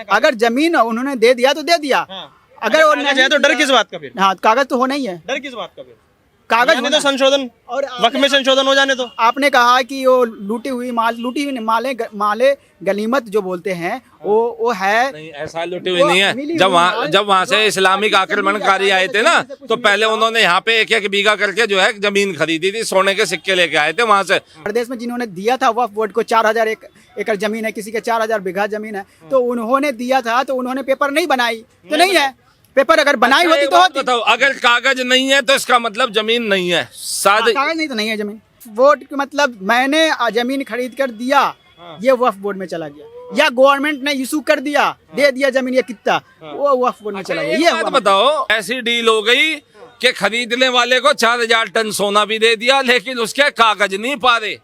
अगर जमीन उन्होंने दे दिया तो दे दिया। अगर वो कागज है तो डर किस बात का फिर? हाँ, कागज तो होना ही है। डर किस बात का फिर? कागज जाने दो संशोधन, और वक्त में संशोधन हो जाने दो। आपने कहा कि वो लूटी हुई माले गनीमत जो बोलते हैं वो है नहीं, ऐसा लुटी हुई नहीं है। जब वहाँ से इस्लामिक आक्रमणकारी आए थे ना, तो पहले उन्होंने यहाँ पे एक एक बीघा करके जो है जमीन खरीदी थी, सोने के सिक्के लेके आए थे वहाँ से। प्रदेश में जिन्होंने दिया था वक्फ बोर्ड को 4000 एकड़ जमीन है, किसी के 4000 बीघा जमीन है, तो उन्होंने दिया था तो उन्होंने पेपर नहीं बनाई तो नहीं है। पेपर अगर बनाई होती तो होती। बताओ, अगर कागज नहीं है तो इसका मतलब जमीन नहीं है। कागज नहीं तो नहीं है जमीन। वोट का मतलब मैंने जमीन खरीद कर दिया, ये वक्फ बोर्ड में चला गया, या गवर्नमेंट ने इशू कर दिया, दे दिया जमीन ये कितना, वो वक्फ बोर्ड में चला गया। ये बात बताओ, ऐसी डील हो गई कि खरीदने वाले को 4000 टन सोना भी दे दिया, लेकिन उसके कागज नहीं पा रहे।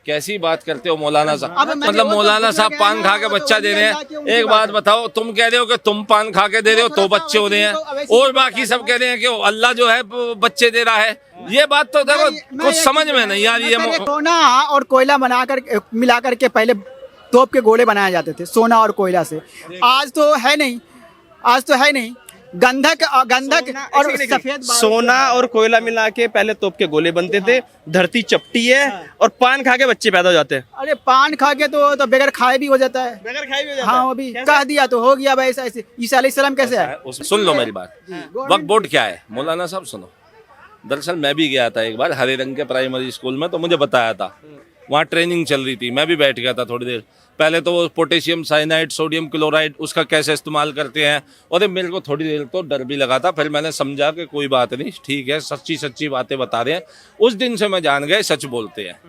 कैसी बात करते हो मौलाना साहब? मतलब मौलाना साहब पान खा के बच्चा दे रहे हैं। एक बात बताओ, तुम कह रहे हो कि तुम पान खा के दे रहे हो तो बच्चे हो रहे हैं, और बाकी सब कह रहे हैं कि अल्लाह जो है बच्चे दे रहा है। ये बात तो देखो कुछ समझ में नहीं आ रही है। सोना और कोयला बनाकर मिला करके पहले तोप के गोले बनाए जाते थे सोना और कोयला से। आज तो है नहीं, आज तो है नहीं। गंधक और सफेद सोना और कोयला मिला के पहले तोप के गोले बनते थे। धरती चपटी है और पान खा के बच्चे पैदा हो जाते हैं। अरे पान खा के तो बगैर खाए भी हो जाता है। बगैर खाए भी हो जाता हाँ, वो भी कह दिया तो हो गया भाई। ऐसा ऐसे ईसा अलैहिस्सलाम कैसे है? सुन लो मेरी बात, वक्फ बोर्ड क्या है मौलाना साहब सुनो। दरअसल मैं भी गया था एक बार हरे रंग के प्राइमरी स्कूल में, तो मुझे बताया था, वहाँ ट्रेनिंग चल रही थी, मैं भी बैठ गया था थोड़ी देर। पहले तो वो पोटेशियम साइनाइड, सोडियम क्लोराइड, उसका कैसे इस्तेमाल करते हैं, और मेरे को थोड़ी देर तो डर भी लगा था। फिर मैंने समझा कि कोई बात नहीं, ठीक है, सच्ची सच्ची बातें बता रहे हैं। उस दिन से मैं जान गया सच बोलते हैं।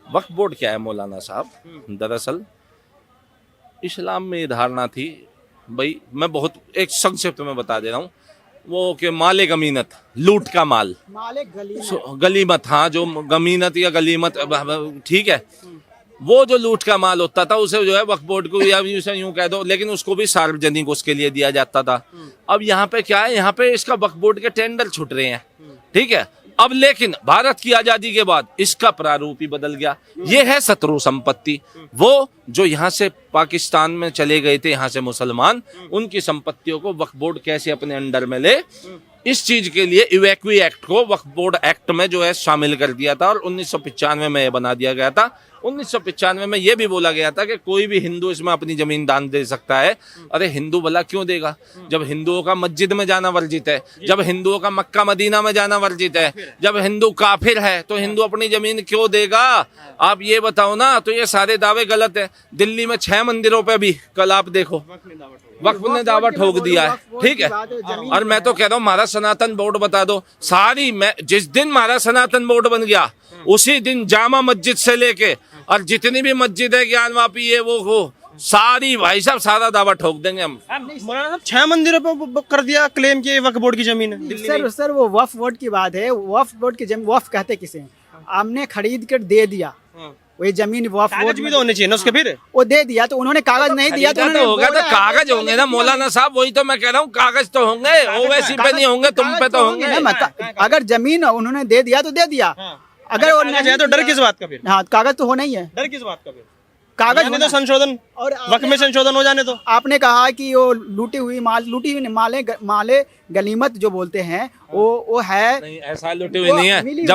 वक्फ बोर्ड क्या है मौलाना साहब? दरअसल इस्लाम में ये धारणा थी, भाई मैं बहुत एक संक्षिप्त में बता दे रहा हूँ, वो कि माले गमीनत, लूट का माल, गलीमत, हाँ जो गमीनत या गलीमत, ठीक है, वो जो लूट का माल होता था उसे जो है वक्फ बोर्ड को या यूं कह दो, लेकिन उसको भी सार्वजनिक उसके लिए दिया जाता था। अब यहाँ पे क्या है, यहाँ पे इसका वक्फ बोर्ड के टेंडर छूट रहे हैं, ठीक है। अब लेकिन भारत की आजादी के बाद इसका प्रारूप ही बदल गया। ये है शत्रु संपत्ति। वो जो यहाँ से पाकिस्तान में चले गए थे, यहाँ से मुसलमान, उनकी संपत्तियों को वक्फ बोर्ड कैसे अपने अंडर में ले, इस चीज के लिए इवैक्वी एक्ट को वक्फ बोर्ड एक्ट में जो है शामिल कर दिया था, और 1995 में यह बना दिया गया था। 1995 में यह भी बोला गया था कि कोई भी हिंदू इसमें अपनी जमीन दान दे सकता है। अरे हिंदू भला क्यों देगा, जब हिंदुओं का मस्जिद में जाना वर्जित है, जब हिंदुओं का मक्का मदीना में जाना वर्जित है, जब हिंदू काफिर है, तो हिंदू अपनी जमीन क्यों देगा? आप ये बताओ ना। तो ये सारे दावे गलत है। दिल्ली में 6 मंदिरों पे भी कल आप देखो वक्फ ने दावा ठोक दिया है, ठीक है। और मैं तो कह रहा हूँ हमारा सनातन बोर्ड बता दो सारी। मैं जिस दिन हमारा सनातन बोर्ड बन गया उसी दिन जामा मस्जिद से लेके और जितनी भी मस्जिद है ज्ञानवापी है वो सारी, भाई साहब सारा दावा ठोक देंगे हम। मौलाना साहब 6 मंदिरों पर कर दिया क्लेम कि वक्फ बोर्ड की जमीन है। सर वो वक्फ बोर्ड की बात है। वक्फ बोर्ड की जमीन वक्फ कहते किसे? हमने खरीद कर दे दिया, वही जमीन वक्फ बोर्ड भी तो होने चाहिए ना उसके। फिर वो दे दिया तो उन्होंने कागज नहीं दिया तो होगा, तो कागज होंगे ना मौलाना साहब। वही तो मैं कह रहा हूँ, कागज तो होंगे, ओवैसी पे नहीं होंगे, तुम पे तो होंगे। अगर जमीन उन्होंने दे दिया तो दे दिया। अगर कागज है तो डर किस बात का फिर? हाँ, कागज तो होना ही है। डर किस बात का फिर? कागज जाने दो संशोधन, और वक्त में संशोधन हो जाने दो। आपने कहा कि वो लूटी हुई माले गनीमत जो बोलते हैं वो है। नहीं, ऐसा लुटी हुई नहीं है।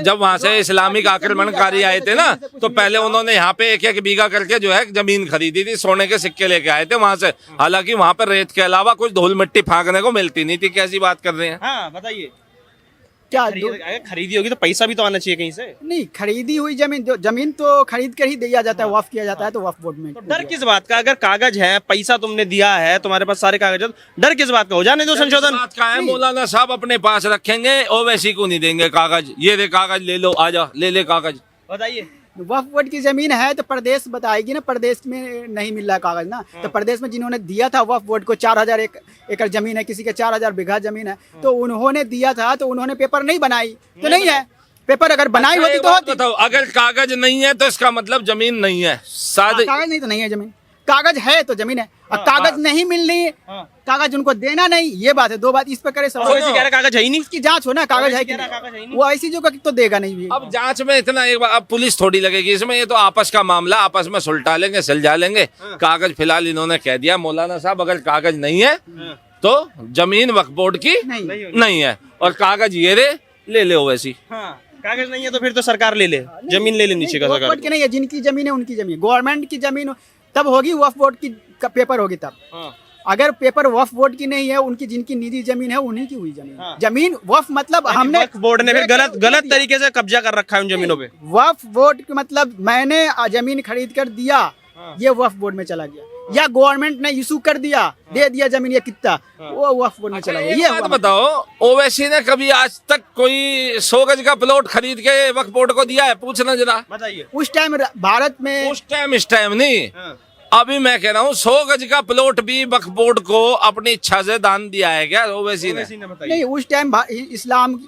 जब वहाँ से इस्लामिक आक्रमणकारी आए थे ना, तो पहले उन्होंने यहाँ पे एक एक बीघा करके जो है जमीन खरीदी थी, सोने के सिक्के लेके आए थे वहाँ से। हालांकि वहाँ पर रेत के अलावा कुछ धूल मिट्टी फांकने को मिलती नहीं थी। कैसी बात कर रहे हैं? हाँ बताइए, क्या खरीदी होगी तो पैसा भी तो आना चाहिए कहीं से। नहीं, खरीदी हुई जमीन तो खरीद कर ही दिया जाता है, वक्फ किया जाता है, तो वक्फ बोर्ड में। तो डर किस बात का? अगर कागज है, पैसा तुमने दिया है, तुम्हारे पास सारे कागज, डर किस बात का? हो जाने दो संशोधन। बात का है मौलाना साहब, अपने पास रखेंगे, ओवैसी को नहीं देंगे कागज। ये रे कागज ले लो, आजा ले कागज। बताइए, वक्फ बोर्ड की जमीन है तो प्रदेश बताएगी ना, प्रदेश में नहीं मिल रहा कागज ना। तो प्रदेश में जिन्होंने दिया था वक्फ बोर्ड को 4000 एकड़ जमीन है, किसी के 4000 बीघा जमीन है, तो उन्होंने दिया था तो उन्होंने पेपर नहीं बनाई तो नहीं है। पेपर अगर बनाई होती तो होती। बताओ, अगर कागज नहीं है तो इसका मतलब जमीन नहीं है। कागज नहीं तो नहीं है जमीन। कागज है तो जमीन है, और कागज नहीं मिलनी, कागज उनको देना नहीं, ये बात है। दो बात इस पर करे सवाल। ओवैसी कह रहा है कागज है ही नहीं। इसकी जांच हो ना, कागज है कि नहीं। वो ऐसी जो तो देगा नहीं भी। अब जांच में इतना एक बार अब पुलिस थोड़ी लगेगी इसमें, ये तो आपस का मामला, आपस में सुलटा लेंगे, सुलझा लेंगे। कागज फिलहाल इन्होंने कह दिया मौलाना साहब, अगर कागज नहीं है तो जमीन वक्फ बोर्ड की नहीं है, और कागज ये ले ले ओवैसी। कागज नहीं है तो फिर तो सरकार ले ले, जमीन ले लेनी चाहिए सरकार। की नहीं है, जिनकी जमीन है उनकी जमीन, गवर्नमेंट की जमीन तब होगी, वक्फ बोर्ड की पेपर होगी तब। अगर पेपर वक्फ बोर्ड की नहीं है, उनकी जिनकी निजी जमीन है उन्हीं की हुई जमीन। जमीन वक्फ मतलब हमने, वक्फ बोर्ड ने फिर गलत तरीके से कब्जा कर रखा है उन जमीनों पे। वक्फ बोर्ड की मतलब मैंने जमीन खरीद कर दिया, ये वक्फ बोर्ड में चला गया, या गवर्नमेंट ने इशू कर दिया, दे दिया जमीन, ये कितना, वो वक्फ बोर्ड में चला गया। ये बात बताओ, ओवैसी ने कभी आज तक कोई 100 गज का प्लॉट खरीद के वक्फ बोर्ड को दिया है? पूछना जरा, बताइए। उस टाइम भारत में, उस टाइम इस टाइम नहीं, अभी मैं कह रहा हूँ 100 गज का प्लॉट भी वक्फ बोर्ड को अपनी इच्छा से दान दिया है क्या ओवैसी ने? नहीं, उस टाइम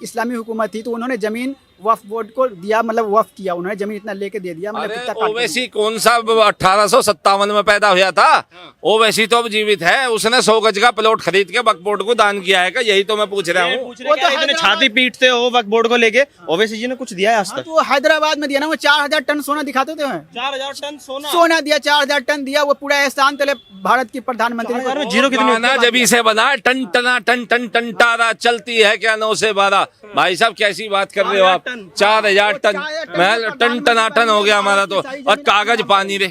इस्लामी हुकूमत थी तो उन्होंने जमीन वक्फ बोर्ड को दिया, मतलब वक्फ किया उन्होंने, जमीन इतना लेके दे दिया। मतलब ओवैसी कौन सा 1857 में पैदा हुआ था? ओवैसी तो अब जीवित है, उसने 100 गज का प्लॉट खरीद के वक्फ बोर्ड को दान किया है क्या? यही तो मैं पूछ रहा हूँ। वो तो इतने छाती पीटते हो वक्फ बोर्ड को लेके, ओवैसी जी ने कुछ दिया है आज तक? तो हैदराबाद में दिया ना, वो 4000 टन सोना दिखाते थे। 4000 टन सोना दिया, 4000 टन दिया, वो पूरा एहसान तले भारत की प्रधानमंत्री। जीरो कितनी जब इसे बना टन टना टन टन टन टारा चलती है क्या 9 से 12? भाई साहब कैसी बात कर रहे हो आप? 4000 टन, मैं टन टनाटन हो गया हमारा तो, और कागज पानी रे।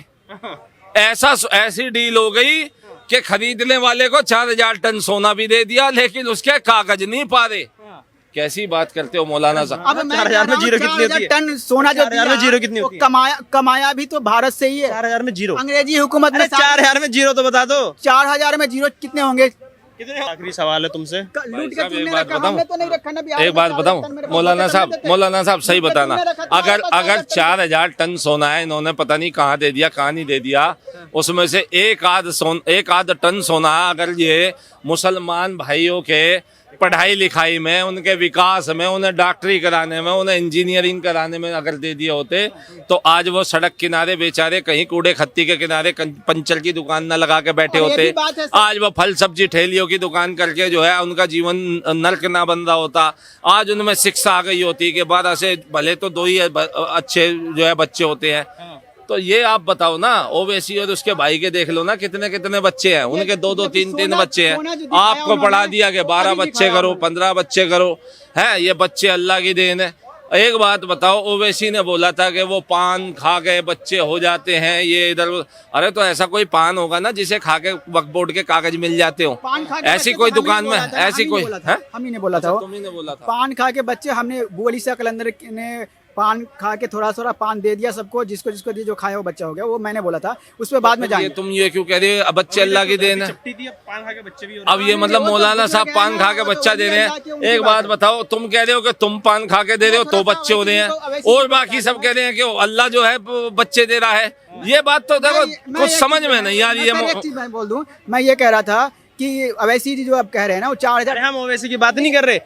ऐसी डील हो गई कि खरीदने वाले को 4000 टन सोना भी दे दिया, लेकिन उसके कागज नहीं पा रहे। कैसी बात करते हो मौलाना साहब? अब 4000 में जीरो कितनी होती है? टन सोना जो 4000 में जीरो कितनी होती है? कमाया भी तो भारत से ही है। 4000 में जीरो? अंग्रेजी हुकूमत में 4000 में जीरो तो बता दो। 4000 में जीरो कितने होंगे? कितने? आखिरी सवाल है तुमसे। लूट के एक बात बताऊं, तो नहीं रखा ना, एक बात बताऊं मौलाना साहब सही बताना, अगर 4000 टन सोना है, इन्होंने पता नहीं कहाँ दे दिया कहाँ नहीं दे दिया, उसमें से एक आध टन सोना अगर ये मुसलमान भाइयों के पढ़ाई लिखाई में, उनके विकास में, उन्हें डॉक्टरी कराने में, उन्हें इंजीनियरिंग कराने में अगर दे दिए होते, तो आज वो सड़क किनारे बेचारे कहीं कूड़े खत्ती के किनारे पंचर की दुकान न लगा के बैठे होते। आज वो फल सब्जी ठेलियों की दुकान करके जो है उनका जीवन नर्क ना बन रहा होता। आज उनमें शिक्षा आ गई होती कि 12 से भले तो 2 ही अच्छे जो है बच्चे होते हैं। तो ये आप बताओ ना, ओवैसी और उसके भाई के देख लो ना, कितने कितने बच्चे हैं उनके, 2-2 3-3 बच्चे हैं। आपको पढ़ा दिया कि 12 बच्चे करो, 15 बच्चे करो, है ये बच्चे अल्लाह की देन है। एक बात बताओ, ओवैसी ने बोला था कि वो पान खा के बच्चे हो जाते हैं, ये इधर, अरे तो ऐसा कोई पान होगा ना जिसे खा के वक्फ बोर्ड के कागज मिल जाते हो? ऐसी कोई दुकान में, ऐसी कोई, हम ही ने बोला था, तुमने बोला था पान खा के बच्चे, हमने बोली सा कलंदर ने पान खा के थोड़ा पान दे दिया सबको, जिसको जिसको दिया, जो खाया वो बच्चा हो गया, वो मैंने बोला था। उस पर बाद में जाएंगे। तुम ये क्यों कह रहे हो बच्चे अल्लाह की देन है? अब ये मतलब मौलाना साहब पान खा के बच्चा दे रहे हैं। एक बात बताओ, तुम कह रहे हो कि तुम पान खा के दे रहे हो तो बच्चे हो रहे हैं, और बाकी सब कह रहे हैं कि अल्लाह जो है बच्चे दे रहा है। ये बात तो देखो कुछ समझ में नहीं यार। ये मैं बोल दूं, मैं ये कह रहा था कि ओवैसी जी जो आप कह रहे हैं ना, वो 4000, हम ओवैसी की बात नहीं कर रहे,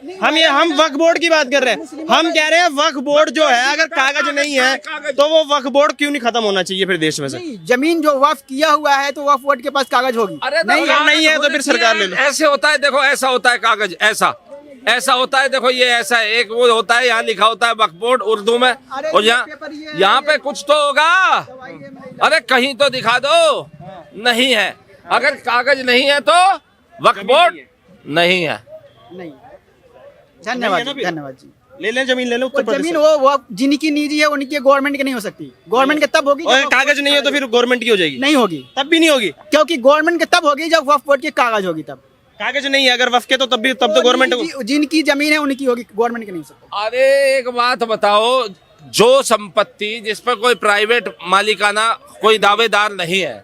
हम वक्फ बोर्ड की बात कर रहे हैं। हम कह रहे हैं वक्फ बोर्ड जो है, अगर कागज नहीं है तो वो वक्फ बोर्ड क्यों नहीं खत्म होना चाहिए फिर देश में से? जमीन जो वक्फ किया हुआ है तो वक्फ बोर्ड के पास कागज होगी। नहीं है तो फिर सरकार ले लो। ऐसे होता है, देखो ऐसा होता है कागज, ऐसा होता है। देखो ये ऐसा है, एक वो होता है यहाँ लिखा होता है वक्फ बोर्ड उर्दू में, और यहाँ पे कुछ तो होगा। अरे कहीं तो दिखा दो, नहीं है। अगर कागज नहीं है तो वक्फ बोर्ड नहीं है। नहीं, धन्यवाद जी। ले लें जमीन, ले लो। जमीन वो जिनकी निजी है उनकी, गवर्नमेंट की नहीं हो सकती। गवर्नमेंट के तब होगी, और कागज नहीं है तो फिर गवर्नमेंट की हो जाएगी? नहीं होगी, तब भी नहीं होगी, क्योंकि गवर्नमेंट के तब होगी जब वक्फ बोर्ड के कागज होगी। तब कागज नहीं है अगर वक्फ के, तो तब तो गवर्नमेंट, जिनकी जमीन है उनकी होगी, गवर्नमेंट की नहीं हो सकती। अरे एक बात बताओ, जो संपत्ति जिस पर कोई प्राइवेट मालिकाना कोई दावेदार नहीं है,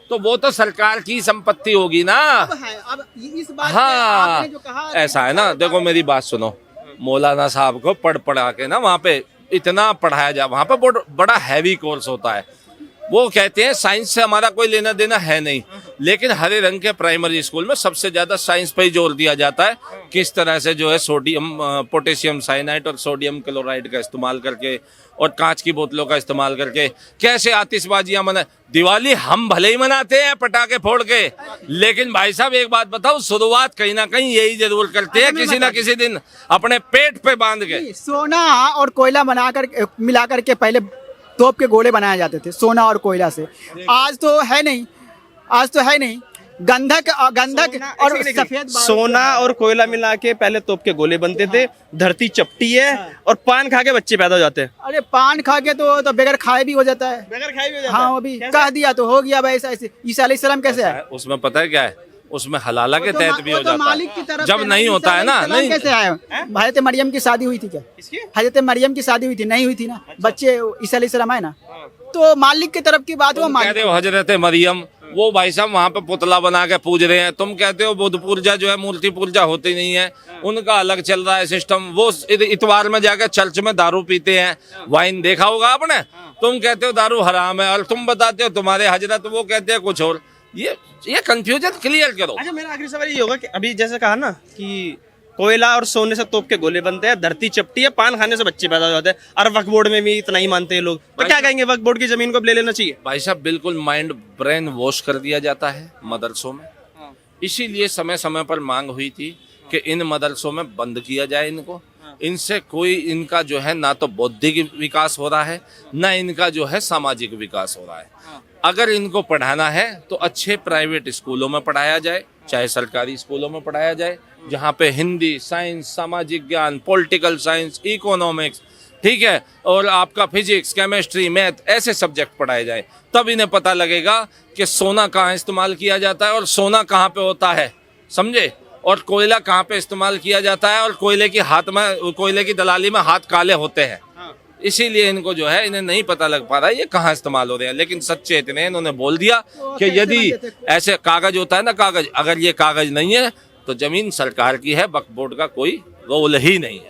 तो वो तो सरकार की संपत्ति होगी ना। अब इस बात हाँ, आपने जो कहा, ऐसा है ना। देखो मेरी बात सुनो, मौलाना साहब को पढ़ा के ना वहाँ पे इतना पढ़ाया जाए, वहाँ पे बड़ा हैवी कोर्स होता है। वो कहते हैं साइंस से हमारा कोई लेना देना है नहीं, लेकिन हरे रंग के प्राइमरी स्कूल में सबसे ज्यादा साइंस पर ही जोर दिया जाता है, किस तरह से जो है सोडियम पोटेशियम साइनाइड और सोडियम क्लोराइड का इस्तेमाल करके और कांच की बोतलों का इस्तेमाल करके कैसे आतिशबाजियां मना। दिवाली हम भले ही मनाते हैं पटाखे फोड़ के, लेकिन भाई साहब एक बात बताओ, शुरुआत कहीं ना कहीं यही जरूर करते हैं किसी ना किसी दिन अपने पेट पे बांध के। सोना और कोयला बनाकर मिला करके पहले तोप के गोले बनाए जाते थे, सोना और कोयला से। आज तो है नहीं, आज तो है नहीं। गंधक और सफेद सोना और कोयला मिला के पहले तोप के गोले बनते थे। धरती चपटी है और पान खा के बच्चे पैदा हो जाते हैं। अरे पान खा के तो बगैर खाए भी हो जाता है, बगैर खाए भी हो जाता हाँ है। अभी कह दिया तो हो गया भाई। ऐसे ईसा अलैहिस्सलाम कैसे है? उसमें पता है क्या है, उसमें हलाला के तहत भी हो वो तो जाता मालिक की है, तरफ जब से नहीं होता है ना। नहीं कैसे आए? हजरत मरियम की शादी हुई थी क्या? हजरत मरियम की शादी हुई थी? नहीं हुई थी ना। बच्चे ईसा अलैहिस्सलाम आए ना, तो मालिक की तरफ की बात। वो तुम कहते हो हजरत मरियम, वो भाई साहब वहाँ पे पुतला बना के पूज रहे हैं। तुम कहते हो बुद्ध पूजा जो है मूर्ति पूजा होती नहीं है, उनका अलग चल रहा है सिस्टम। वो इतवार में जाकर चर्च में दारू पीते हैं, वाइन देखा होगा आपने। तुम कहते हो दारू हराम है और तुम बताते हो तुम्हारे हजरत वो कहते हैं कुछ और। ये कंफ्यूजन क्लियर करो। अच्छा, मेरा आखिरी सवाल ये होगा कि अभी जैसे कहा ना कि कोयला और सोने से तोप के गोले बनते हैं, धरती चपटी है, पान खाने से बच्चे पैदा हो जाते हैं, और वक्फ बोर्ड में भी इतना ही मानते हैं लोग, तो क्या कहेंगे? वक्फ बोर्ड की जमीन को अब ले लेना चाहिए? भाई साहब बिल्कुल माइंड ब्रेन वॉश कर दिया जाता है मदरसों में। इसीलिए समय समय पर मांग हुई थी कि इन मदरसों में बंद किया जाए इनको। इनसे कोई इनका जो है ना तो बौद्धिक विकास हो रहा है, ना इनका जो है सामाजिक विकास हो रहा है। अगर इनको पढ़ाना है तो अच्छे प्राइवेट स्कूलों में पढ़ाया जाए, चाहे सरकारी स्कूलों में पढ़ाया जाए, जहाँ पे हिंदी, साइंस, सामाजिक ज्ञान, पॉलिटिकल साइंस, इकोनॉमिक्स, ठीक है, और आपका फिजिक्स, केमिस्ट्री, मैथ, ऐसे सब्जेक्ट पढ़ाए जाए। तब इन्हें पता लगेगा कि सोना कहाँ इस्तेमाल किया जाता है और सोना कहाँ पे होता है, समझे, और कोयला कहाँ पे इस्तेमाल किया जाता है और कोयले की दलाली में हाथ काले होते हैं। इसीलिए इनको जो है इन्हें नहीं पता लग पा रहा है ये कहाँ इस्तेमाल हो रहे हैं। लेकिन सच्चे इतने इन्होंने बोल दिया कि यदि ऐसे कागज होता है ना, कागज, अगर ये कागज नहीं है तो जमीन सरकार की है, वक्फ बोर्ड का कोई रोल ही नहीं है।